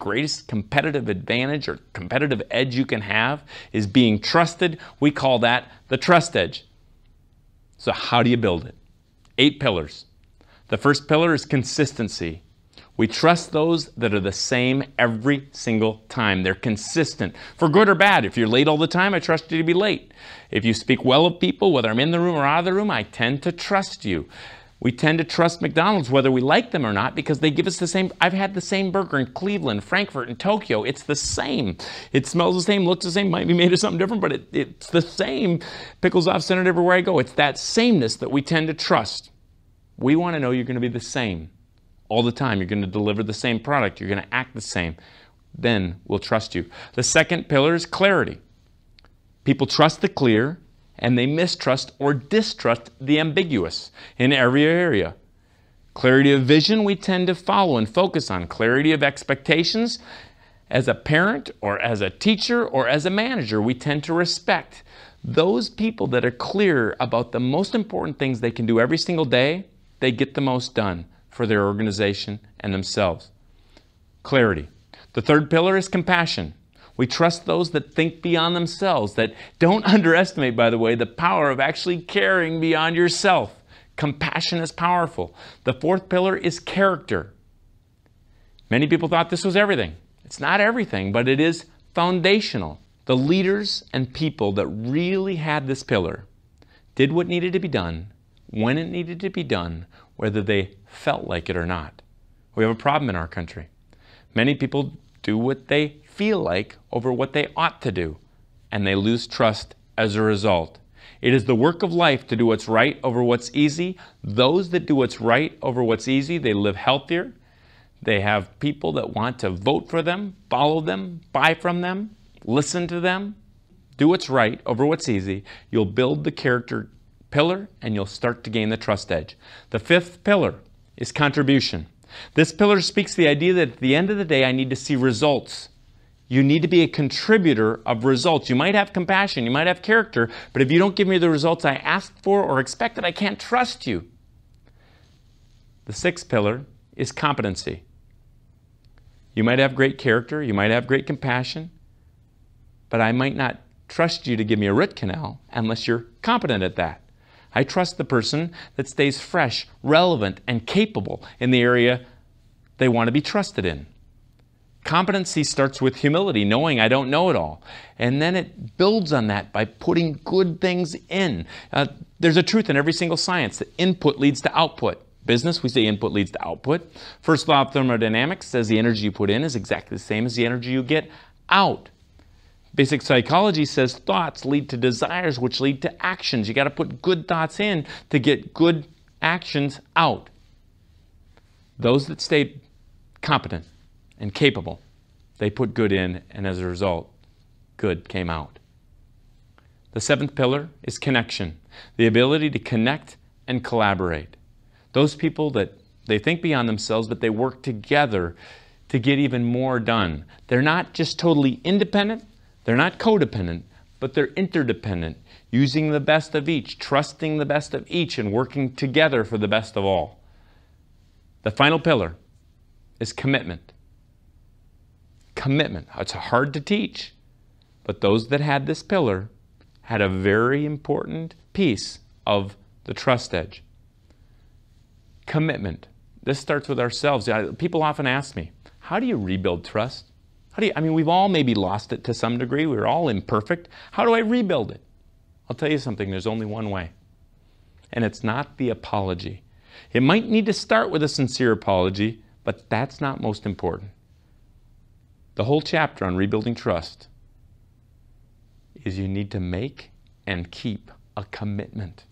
Greatest competitive advantage or competitive edge you can have is being trusted. We call that the trust edge. So how do you build it? 8 pillars. The first pillar is consistency. We trust those that are the same every single time. They're consistent, for good or bad. If you're late all the time, I trust you to be late. If you speak well of people, whether I'm in the room or out of the room, I tend to trust you. We tend to trust McDonald's whether we like them or not because they give us the same. I've had the same burger in Cleveland, Frankfurt, and Tokyo. It's the same. It smells the same, looks the same, might be made of something different, but it's the same. Pickles off-centered everywhere I go. It's that sameness that we tend to trust. We want to know you're going to be the same all the time. You're going to deliver the same product. You're going to act the same. Then we'll trust you. The second pillar is clarity. People trust the clear, and they mistrust or distrust the ambiguous in every area. Clarity of vision we tend to follow and focus on. Clarity of expectations as a parent or as a teacher or as a manager we tend to respect. Those people that are clear about the most important things they can do every single day, they get the most done for their organization and themselves. Clarity. The third pillar is compassion. We trust those that think beyond themselves, that don't underestimate, by the way, the power of actually caring beyond yourself. Compassion is powerful. The fourth pillar is character. Many people thought this was everything. It's not everything, but it is foundational. The leaders and people that really had this pillar did what needed to be done, when it needed to be done, whether they felt like it or not. We have a problem in our country. Many people do what they feel like over what they ought to do, and they lose trust as a result. It is the work of life to do what's right over what's easy. Those that do what's right over what's easy, they live healthier. They have people that want to vote for them, follow them, buy from them, listen to them. Do what's right over what's easy. You'll build the character pillar, and you'll start to gain the trust edge. The fifth pillar is contribution. This pillar speaks the idea that at the end of the day, I need to see results. You need to be a contributor of results. You might have compassion, you might have character, but if you don't give me the results I asked for or expected, I can't trust you. The sixth pillar is competency. You might have great character, you might have great compassion, but I might not trust you to give me a root canal unless you're competent at that. I trust the person that stays fresh, relevant, and capable in the area they want to be trusted in. Competency starts with humility, knowing I don't know it all. And then it builds on that by putting good things in. There's a truth in every single science that input leads to output. Business, we say input leads to output. First law of thermodynamics says the energy you put in is exactly the same as the energy you get out. Basic psychology says thoughts lead to desires, which lead to actions. You got to put good thoughts in to get good actions out. Those that stayed competent and capable, they put good in, and as a result, good came out. The seventh pillar is connection, the ability to connect and collaborate. Those people that they think beyond themselves, but they work together to get even more done. They're not just totally independent, they're not codependent, but they're interdependent, using the best of each, trusting the best of each, and working together for the best of all. The final pillar is commitment. Commitment. It's hard to teach, but those that had this pillar had a very important piece of the trust edge. Commitment. This starts with ourselves. People often ask me, how do you rebuild trust? We've all maybe lost it to some degree. We're all imperfect. How do I rebuild it? I'll tell you something, there's only one way. And it's not the apology. It might need to start with a sincere apology, but that's not most important. The whole chapter on rebuilding trust is you need to make and keep a commitment.